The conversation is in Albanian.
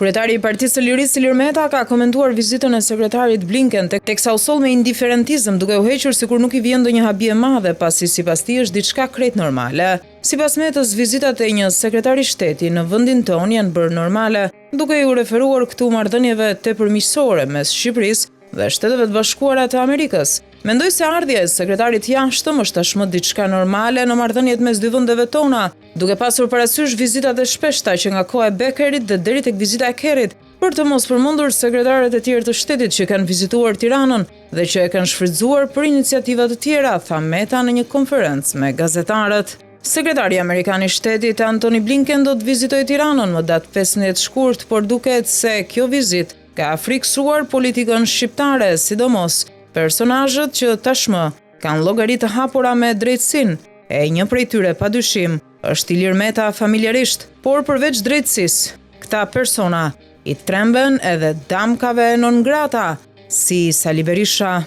Kryetari i Partisë së Lirisë Ilir Meta ka komentuar vizitën e sekretarit Blinken teksa u soll me indiferentizëm duke u hequr sikur nuk i vjen ndonjë habi e madhe pasi sipas tij është diçka krejt normale. Sipas Metës, vizitat e një sekretari shteti në vendin tonë janë bërë normale, duke u referuar këtu marrëdhënieve tepërmiqësore mes Shqipërisë dhe Shteteve të Bashkuara të Amerikës. Mendoj se ardhja e sekretarit jashtëm është tashmë diçka normale në marrëdhëniet mes dy vendeve tona, duke pasur parasysh vizitat e shpeshta që nga koha e Beckerit dhe deri tek vizita e Kerrit, për të mos përmendur sekretarët e tjerë të shtetit që kanë vizituar Tiranën dhe që e kanë shfrytzuar për iniciativa të tjera, tha Meta në një konferencë me gazetarët. Sekretari amerikan i shtetit Antony Blinken do të vizitojë Tiranën më datë 15 shkurt, por duket se kjo vizitë ka friksuar politikën shqiptare, sidomos personazhet që tashmë kanë llogari të hapura me drejtësinë. E një prej tyre padyshim është Ilir Meta familjarisht, por përveç drejtësisë, këta persona i tremben edhe damkave non grata, si Sali Berisha.